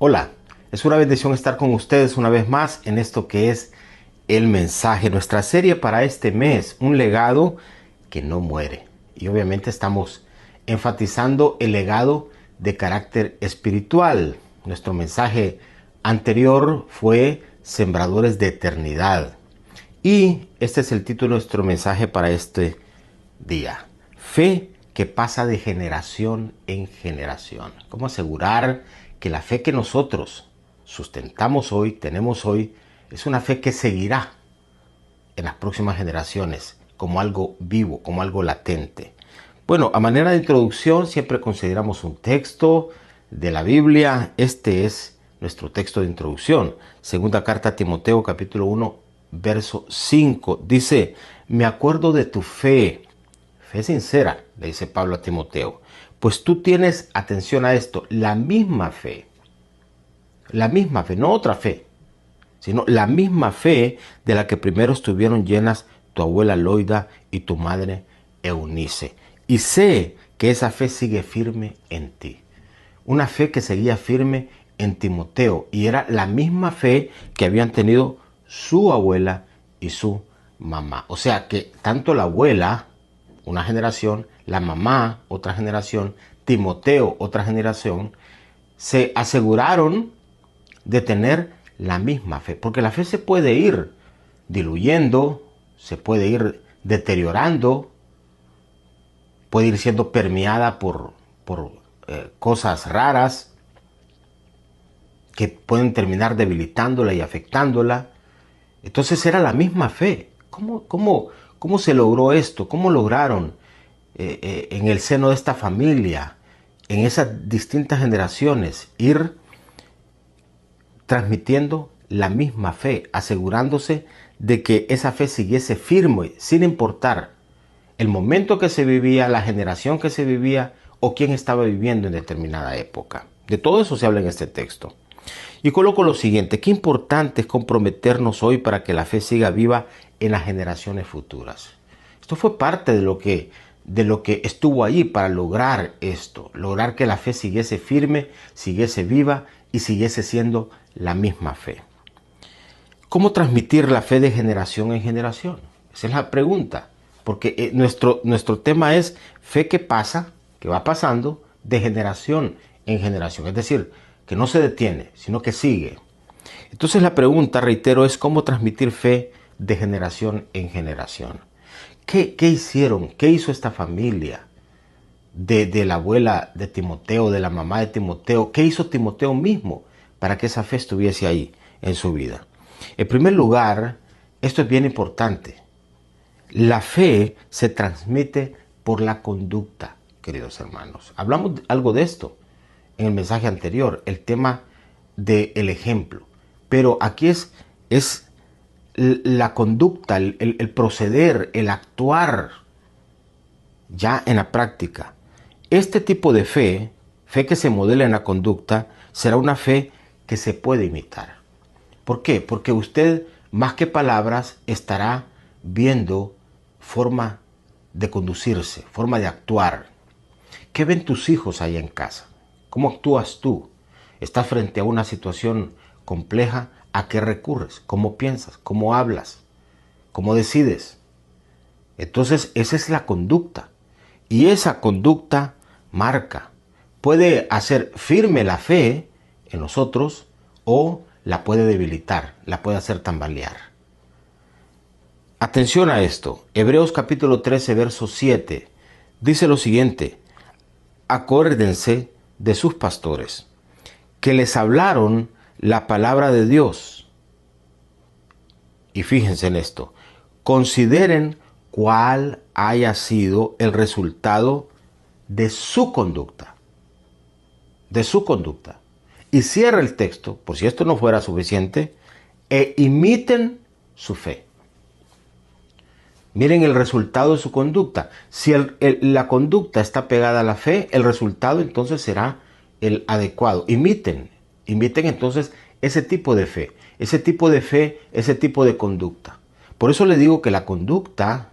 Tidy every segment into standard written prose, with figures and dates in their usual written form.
Hola, es una bendición estar con ustedes una vez más en esto que es el mensaje, nuestra serie para este mes, un legado que no muere. Y obviamente estamos enfatizando el legado de carácter espiritual. Nuestro mensaje anterior fue Sembradores de Eternidad. Y este es el título de nuestro mensaje para este día. Fe que pasa de generación en generación. ¿Cómo asegurar que la fe que nosotros sustentamos hoy, tenemos hoy, es una fe que seguirá en las próximas generaciones como algo vivo, como algo latente? Bueno, a manera de introducción siempre consideramos un texto de la Biblia. Este es nuestro texto de introducción. Segunda carta a Timoteo, capítulo 1, verso 5. Dice: me acuerdo de tu fe sincera, le dice Pablo a Timoteo, pues tú tienes, atención a esto, la misma fe, no otra fe, sino la misma fe de la que primero estuvieron llenas tu abuela Loida y tu madre Eunice. Y sé que esa fe sigue firme en ti. Una fe que seguía firme en Timoteo, y era la misma fe que habían tenido su abuela y su mamá. O sea que tanto la abuela, una generación, la mamá, otra generación, Timoteo, otra generación, se aseguraron de tener la misma fe. Porque la fe se puede ir diluyendo, se puede ir deteriorando, puede ir siendo permeada por cosas raras que pueden terminar debilitándola y afectándola. Entonces era la misma fe. ¿Cómo se logró esto? ¿Cómo lograron en el seno de esta familia, en esas distintas generaciones, ir transmitiendo la misma fe, asegurándose de que esa fe siguiese firme, sin importar el momento que se vivía, la generación que se vivía o quién estaba viviendo en determinada época? De todo eso se habla en este texto. Y coloco lo siguiente: qué importante es comprometernos hoy para que la fe siga viva en las generaciones futuras. Esto fue parte de lo que estuvo allí para lograr esto, lograr que la fe siguiese firme, siguiese viva y siguiese siendo la misma fe. ¿Cómo transmitir la fe de generación en generación? Esa es la pregunta, porque nuestro tema es fe que pasa, que va pasando de generación en generación, es decir, que no se detiene, sino que sigue. Entonces la pregunta, reitero, es cómo transmitir fe de generación en generación. ¿Qué hicieron? ¿Qué hizo esta familia de la abuela de Timoteo, de la mamá de Timoteo? ¿Qué hizo Timoteo mismo para que esa fe estuviese ahí en su vida? En primer lugar, esto es bien importante. La fe se transmite por la conducta, queridos hermanos. Hablamos algo de esto en el mensaje anterior, el tema del ejemplo. Pero aquí es la conducta, el proceder, el actuar ya en la práctica. Este tipo de fe que se modela en la conducta, será una fe que se puede imitar. ¿Por qué? Porque usted, más que palabras, estará viendo forma de conducirse, forma de actuar. ¿Qué ven tus hijos allá en casa? ¿Cómo actúas tú? ¿Estás frente a una situación compleja? ¿A qué recurres? ¿Cómo piensas? ¿Cómo hablas? ¿Cómo decides? Entonces, esa es la conducta. Y esa conducta marca. Puede hacer firme la fe en nosotros o la puede debilitar, la puede hacer tambalear. Atención a esto. Hebreos capítulo 13, verso 7. Dice lo siguiente: acuérdense de sus pastores, que les hablaron la palabra de Dios. Y fíjense en esto. Consideren cuál haya sido el resultado de su conducta. De su conducta. Y cierra el texto, por si esto no fuera suficiente, e imiten su fe. Miren el resultado de su conducta. Si la conducta está pegada a la fe, el resultado entonces será el adecuado. Imiten entonces ese tipo de fe, ese tipo de conducta. Por eso le digo que la conducta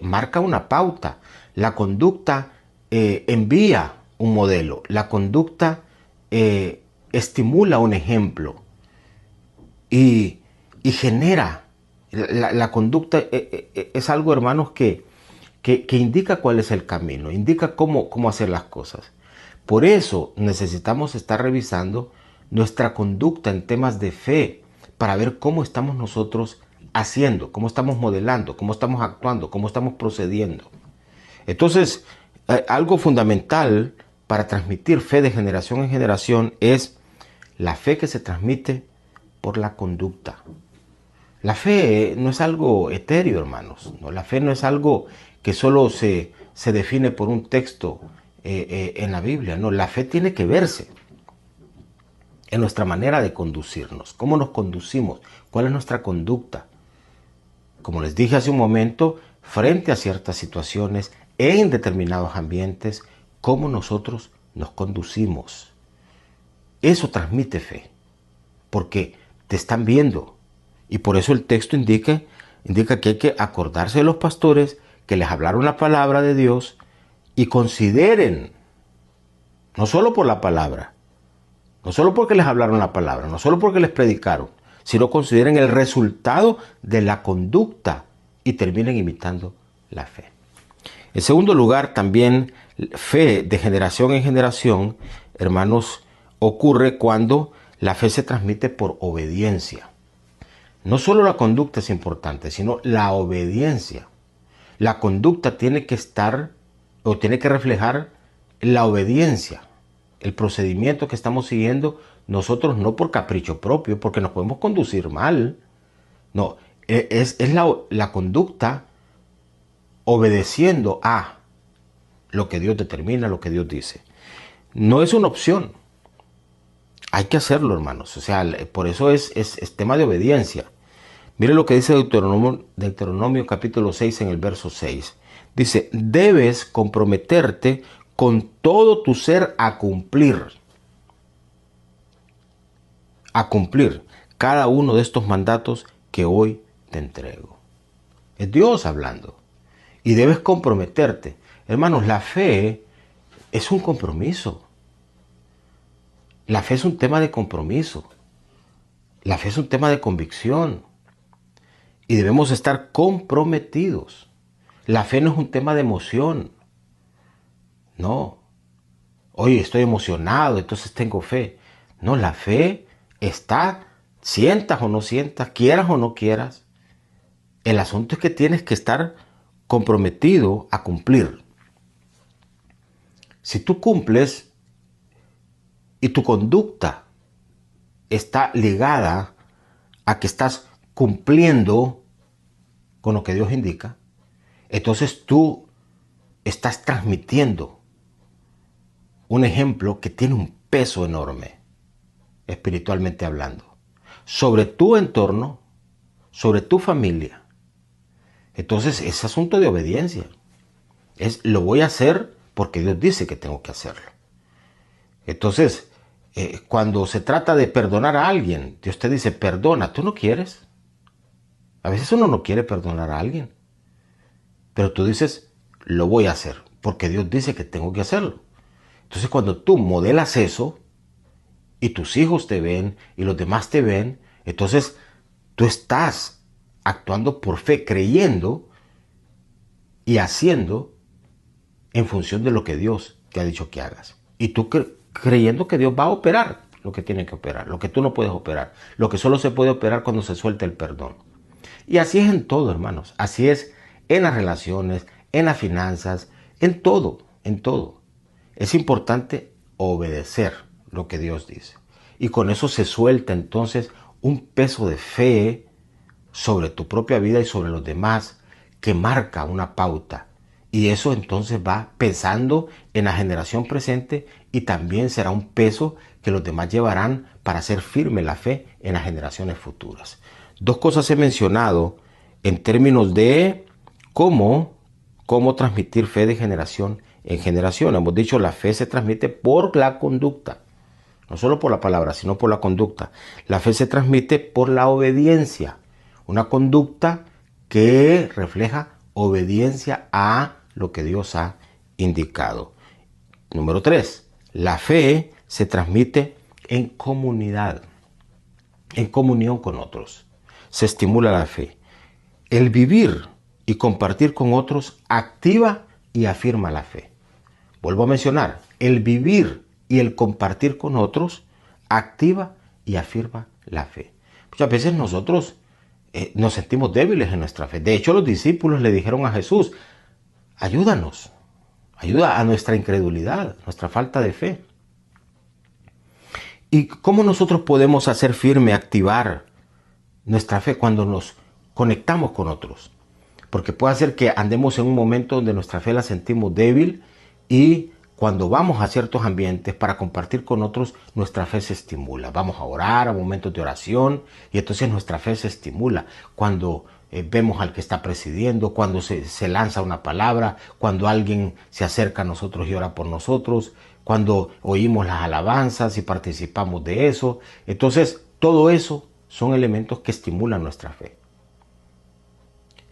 marca una pauta. La conducta envía un modelo. La conducta estimula un ejemplo y, y genera. La conducta es algo, hermanos, que indica cuál es el camino, indica cómo hacer las cosas. Por eso necesitamos estar revisando nuestra conducta en temas de fe para ver cómo estamos nosotros haciendo, cómo estamos modelando, cómo estamos actuando, cómo estamos procediendo. Entonces, algo fundamental para transmitir fe de generación en generación es la fe que se transmite por la conducta. La fe no es algo etéreo, hermanos. ¿No? La fe no es algo que solo se define por un texto en la Biblia. No, la fe tiene que verse en nuestra manera de conducirnos. ¿Cómo nos conducimos? ¿Cuál es nuestra conducta? Como les dije hace un momento, frente a ciertas situaciones, en determinados ambientes, cómo nosotros nos conducimos. Eso transmite fe, porque te están viendo. Y por eso el texto indica que hay que acordarse de los pastores que les hablaron la palabra de Dios y consideren, no solo por la palabra, no solo porque les hablaron la palabra, no solo porque les predicaron, sino consideren el resultado de la conducta y terminen imitando la fe. En segundo lugar, también fe de generación en generación, hermanos, ocurre cuando la fe se transmite por obediencia. No solo la conducta es importante, sino la obediencia. La conducta tiene que estar o tiene que reflejar la obediencia, el procedimiento que estamos siguiendo nosotros, no por capricho propio, porque nos podemos conducir mal. No, es la conducta obedeciendo a lo que Dios determina, lo que Dios dice. No es una opción. Hay que hacerlo, hermanos. O sea, por eso es tema de obediencia. Mire lo que dice Deuteronomio capítulo 6 en el verso 6. Dice, debes comprometerte con todo tu ser a cumplir cada uno de estos mandatos que hoy te entrego. Es Dios hablando. Y debes comprometerte. Hermanos, la fe es un compromiso. La fe es un tema de compromiso. La fe es un tema de convicción. Y debemos estar comprometidos. La fe no es un tema de emoción. No. Oye, estoy emocionado, entonces tengo fe. No, la fe está, sientas o no sientas, quieras o no quieras. El asunto es que tienes que estar comprometido a cumplir. Si tú cumples y tu conducta está ligada a que estás cumpliendo con lo que Dios indica, entonces tú estás transmitiendo un ejemplo que tiene un peso enorme, espiritualmente hablando, sobre tu entorno, sobre tu familia. Entonces es asunto de obediencia. Lo voy a hacer porque Dios dice que tengo que hacerlo. Entonces, cuando se trata de perdonar a alguien, Dios te dice, perdona, tú no quieres. A veces uno no quiere perdonar a alguien. Pero tú dices, lo voy a hacer, porque Dios dice que tengo que hacerlo. Entonces cuando tú modelas eso, y tus hijos te ven, y los demás te ven, entonces tú estás actuando por fe, creyendo y haciendo en función de lo que Dios te ha dicho que hagas. Y tú creyendo que Dios va a operar lo que tiene que operar, lo que tú no puedes operar, lo que solo se puede operar cuando se suelta el perdón. Y así es en todo, hermanos. Así es en las relaciones, en las finanzas, en todo, en todo. Es importante obedecer lo que Dios dice. Y con eso se suelta entonces un peso de fe sobre tu propia vida y sobre los demás que marca una pauta. Y eso entonces va pesando en la generación presente y también será un peso que los demás llevarán para hacer firme la fe en las generaciones futuras. Dos cosas he mencionado en términos de cómo transmitir fe de generación en generación. Hemos dicho la fe se transmite por la conducta, no solo por la palabra, sino por la conducta. La fe se transmite por la obediencia, una conducta que refleja obediencia a lo que Dios ha indicado. Número 3, la fe se transmite en comunidad, en comunión con otros. Se estimula la fe. El vivir y compartir con otros activa y afirma la fe. Vuelvo a mencionar, el vivir y el compartir con otros activa y afirma la fe. Muchas veces nosotros nos sentimos débiles en nuestra fe. De hecho, los discípulos le dijeron a Jesús, ayúdanos, ayuda a nuestra incredulidad, nuestra falta de fe. ¿Y cómo nosotros podemos hacer firme, activar nuestra fe cuando nos conectamos con otros? Porque puede ser que andemos en un momento donde nuestra fe la sentimos débil y cuando vamos a ciertos ambientes para compartir con otros, nuestra fe se estimula. Vamos a orar, a momentos de oración y entonces nuestra fe se estimula. Cuando vemos al que está presidiendo, cuando se lanza una palabra, cuando alguien se acerca a nosotros y ora por nosotros, cuando oímos las alabanzas y participamos de eso. Entonces, todo eso son elementos que estimulan nuestra fe.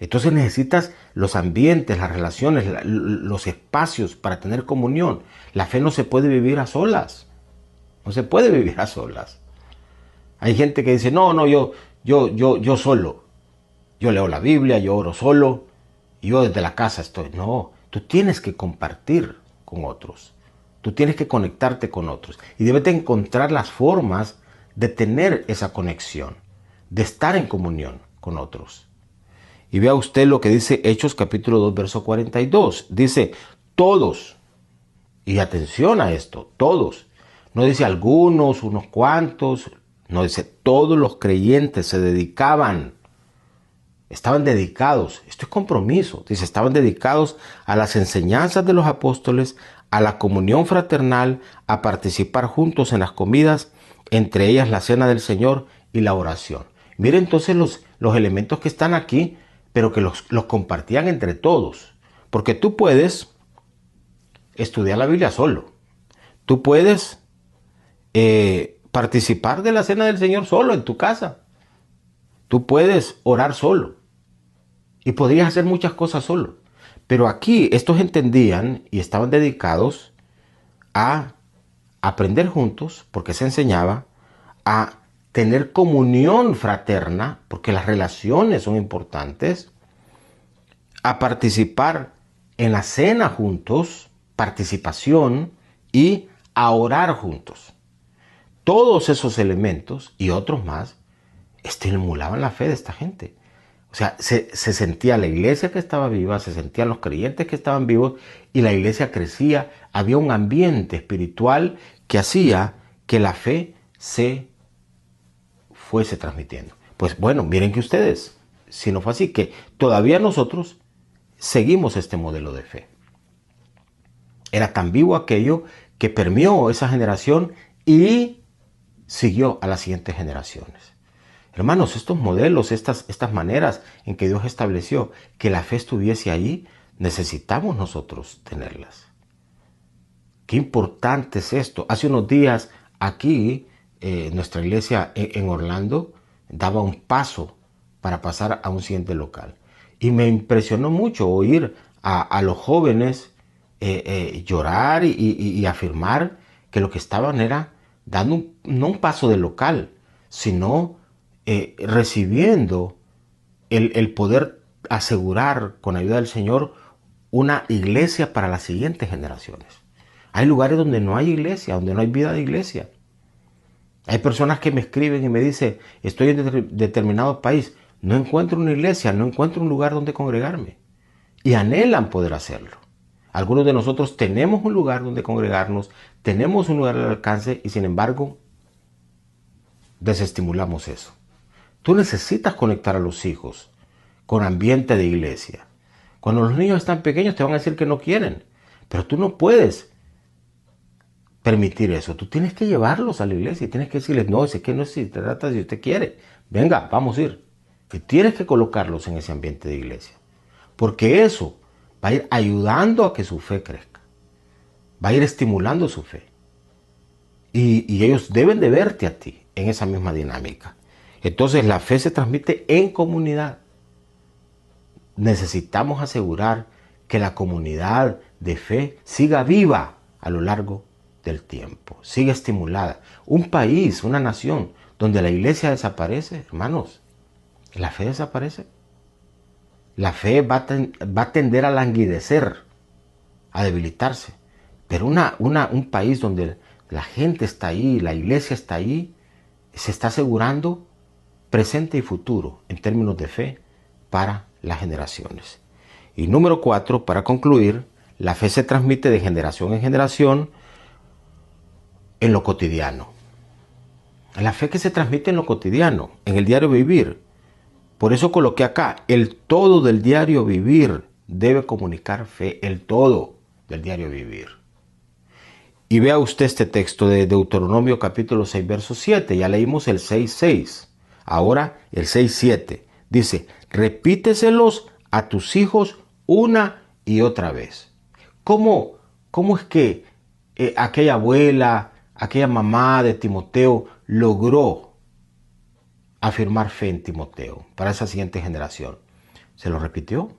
Entonces necesitas los ambientes, las relaciones, los espacios para tener comunión. La fe no se puede vivir a solas. No se puede vivir a solas. Hay gente que dice, no, yo solo. Yo leo la Biblia, yo oro solo. Yo desde la casa estoy. No, tú tienes que compartir con otros. Tú tienes que conectarte con otros. Y debes de encontrar las formas de tener esa conexión. De estar en comunión con otros. Y vea usted lo que dice Hechos capítulo 2, verso 42. Dice, todos, y atención a esto, todos. No dice algunos, unos cuantos, no dice todos los creyentes se dedicaban, estaban dedicados, esto es compromiso, dice, estaban dedicados a las enseñanzas de los apóstoles, a la comunión fraternal, a participar juntos en las comidas, entre ellas la cena del Señor y la oración. Mire entonces los elementos que están aquí, pero que los compartían entre todos. Porque tú puedes estudiar la Biblia solo. Tú puedes participar de la cena del Señor solo en tu casa. Tú puedes orar solo. Y podrías hacer muchas cosas solo. Pero aquí estos entendían y estaban dedicados a aprender juntos, porque se enseñaba, a tener comunión fraterna, porque las relaciones son importantes, a participar en la cena juntos, participación, y a orar juntos. Todos esos elementos y otros más estimulaban la fe de esta gente. O sea, se sentía la iglesia que estaba viva, se sentían los creyentes que estaban vivos y la iglesia crecía. Había un ambiente espiritual que hacía que la fe se fuese transmitiendo. Pues bueno, miren que ustedes, si no fue así, que todavía nosotros seguimos este modelo de fe. Era tan vivo aquello que permeó esa generación y siguió a las siguientes generaciones. Hermanos, estos modelos, estas maneras en que Dios estableció que la fe estuviese allí, necesitamos nosotros tenerlas. Qué importante es esto. Hace unos días aquí, nuestra iglesia en Orlando daba un paso para pasar a un siguiente local. Y me impresionó mucho oír a los jóvenes llorar y afirmar que lo que estaban era dando no un paso de local, sino recibiendo el poder asegurar con ayuda del Señor una iglesia para las siguientes generaciones. Hay lugares donde no hay iglesia, donde no hay vida de iglesia. Hay personas que me escriben y me dicen, estoy en determinado país, no encuentro una iglesia, no encuentro un lugar donde congregarme. Y anhelan poder hacerlo. Algunos de nosotros tenemos un lugar donde congregarnos, tenemos un lugar al alcance y sin embargo desestimulamos eso. Tú necesitas conectar a los hijos con ambiente de iglesia. Cuando los niños están pequeños te van a decir que no quieren, pero tú no puedes permitir eso. Tú tienes que llevarlos a la iglesia y tienes que decirles, no, es que no se trata si usted quiere. Venga, vamos a ir. Y tienes que colocarlos en ese ambiente de iglesia. Porque eso va a ir ayudando a que su fe crezca. Va a ir estimulando su fe. Y ellos deben de verte a ti en esa misma dinámica. Entonces la fe se transmite en comunidad. Necesitamos asegurar que la comunidad de fe siga viva a lo largo del tiempo, sigue estimulada. Un país, una nación donde la iglesia desaparece, hermanos, la fe desaparece. La fe va a tender a languidecer, a debilitarse. Pero un país donde la gente está ahí, la iglesia está ahí, se está asegurando presente y futuro en términos de fe para las generaciones. Y número 4, para concluir, la fe se transmite de generación en generación en lo cotidiano. La fe que se transmite en lo cotidiano, en el diario vivir. Por eso coloqué acá, el todo del diario vivir debe comunicar fe, el todo del diario vivir. Y vea usted este texto de Deuteronomio capítulo 6, verso 7. Ya leímos el 6:6. Ahora el 6:7. Dice, repíteselos a tus hijos una y otra vez. ¿Cómo es que aquella abuela, aquella mamá de Timoteo logró afirmar fe en Timoteo para esa siguiente generación? Se lo repitió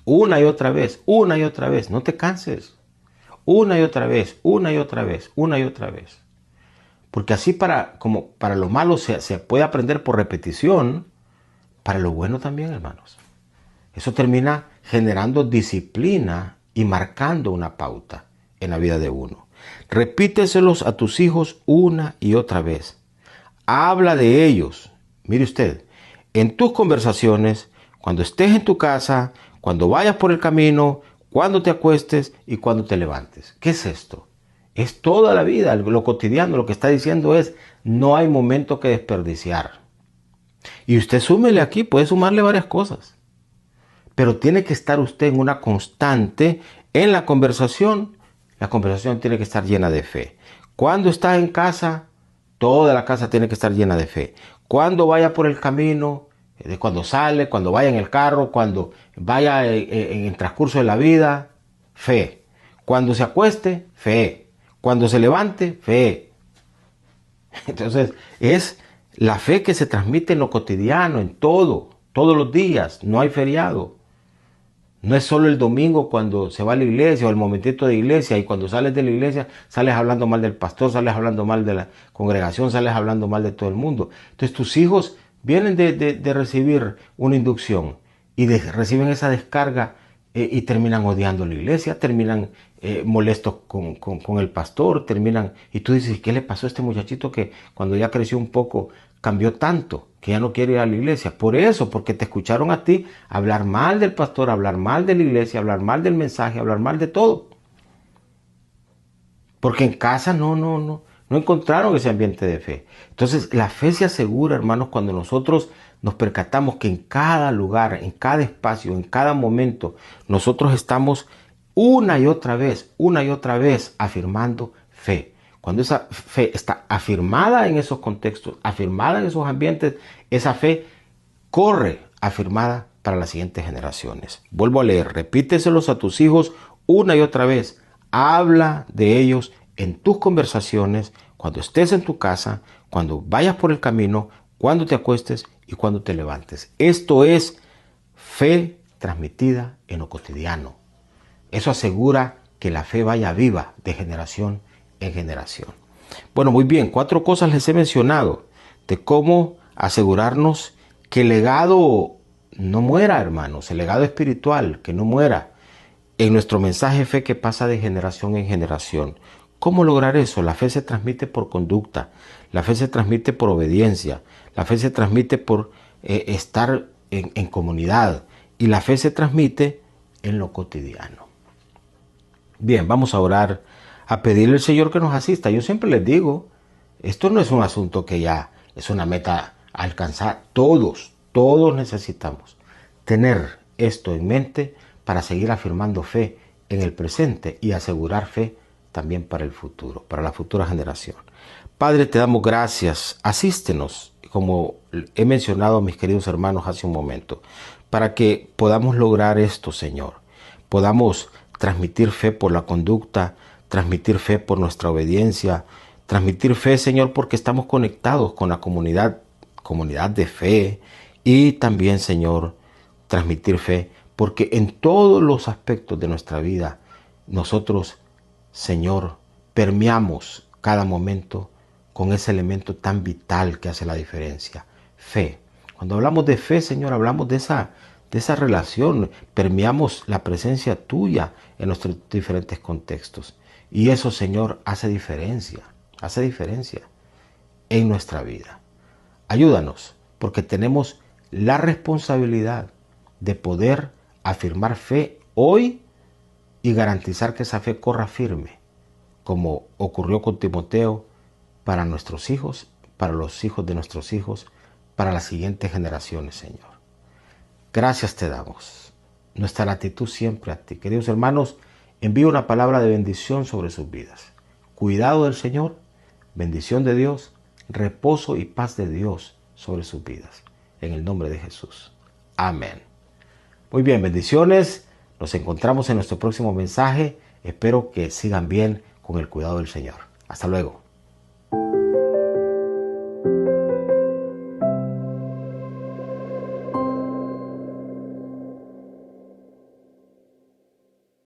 una y otra vez, una y otra vez. No te canses. Una y otra vez, una y otra vez, una y otra vez. Porque así como para lo malo se puede aprender por repetición, para lo bueno también, hermanos. Eso termina generando disciplina y marcando una pauta en la vida de uno. Repíteselos a tus hijos una y otra vez. Habla de ellos. Mire usted, en tus conversaciones, cuando estés en tu casa, cuando vayas por el camino, cuando te acuestes y cuando te levantes. ¿Qué es esto? Es toda la vida, lo cotidiano. Lo que está diciendo es, no hay momento que desperdiciar. Y usted súmele aquí, puede sumarle varias cosas. Pero tiene que estar usted en una constante en la conversación. La conversación tiene que estar llena de fe. Cuando está en casa, toda la casa tiene que estar llena de fe. Cuando vaya por el camino, cuando sale, cuando vaya en el carro, cuando vaya en el transcurso de la vida, fe. Cuando se acueste, fe. Cuando se levante, fe. Entonces, es la fe que se transmite en lo cotidiano, en todo, todos los días. No hay feriado. No es solo el domingo cuando se va a la iglesia o el momentito de iglesia, y cuando sales de la iglesia sales hablando mal del pastor, sales hablando mal de la congregación, sales hablando mal de todo el mundo. Entonces tus hijos vienen de recibir una inducción y reciben esa descarga y terminan odiando la iglesia, terminan molestos con el pastor, y tú dices, ¿qué le pasó a este muchachito que cuando ya creció un poco cambió tanto, que ya no quiere ir a la iglesia? Por eso, porque te escucharon a ti hablar mal del pastor, hablar mal de la iglesia, hablar mal del mensaje, hablar mal de todo. Porque en casa no encontraron ese ambiente de fe. Entonces la fe se asegura, hermanos, cuando nosotros nos percatamos que en cada lugar, en cada espacio, en cada momento, nosotros estamos una y otra vez afirmando fe. Cuando esa fe está afirmada en esos contextos, afirmada en esos ambientes, esa fe corre afirmada para las siguientes generaciones. Vuelvo a leer, repíteselos a tus hijos una y otra vez. Habla de ellos en tus conversaciones, cuando estés en tu casa, cuando vayas por el camino, cuando te acuestes y cuando te levantes. Esto es fe transmitida en lo cotidiano. Eso asegura que la fe vaya viva de generación en generación. Bueno, muy bien, 4 cosas les he mencionado de cómo asegurarnos que el legado no muera, hermanos, el legado espiritual, que no muera en nuestro mensaje de fe que pasa de generación en generación. ¿Cómo lograr eso? La fe se transmite por conducta, la fe se transmite por obediencia, la fe se transmite por estar en comunidad, y la fe se transmite en lo cotidiano. Bien, vamos a orar, a pedirle al Señor que nos asista. Yo siempre les digo, esto no es un asunto que ya es una meta a alcanzar. Todos necesitamos tener esto en mente para seguir afirmando fe en el presente y asegurar fe también para el futuro, para la futura generación. Padre, te damos gracias. Asístenos, como he mencionado a mis queridos hermanos hace un momento, para que podamos lograr esto, Señor. Podamos transmitir fe por la conducta, transmitir fe por nuestra obediencia, transmitir fe, Señor, porque estamos conectados con la comunidad de fe, y también, Señor, transmitir fe porque en todos los aspectos de nuestra vida nosotros Señor, permeamos cada momento con ese elemento tan vital que hace la diferencia, fe. Cuando hablamos de fe, Señor, hablamos de esa relación, permeamos la presencia tuya en nuestros diferentes contextos. Y eso, Señor, hace diferencia en nuestra vida. Ayúdanos, porque tenemos la responsabilidad de poder afirmar fe hoy y garantizar que esa fe corra firme, como ocurrió con Timoteo, para nuestros hijos, para los hijos de nuestros hijos, para las siguientes generaciones, Señor. Gracias te damos. Nuestra gratitud siempre a ti. Queridos hermanos, envío una palabra de bendición sobre sus vidas. Cuidado del Señor, bendición de Dios, reposo y paz de Dios sobre sus vidas. En el nombre de Jesús. Amén. Muy bien, bendiciones. Nos encontramos en nuestro próximo mensaje. Espero que sigan bien con el cuidado del Señor. Hasta luego.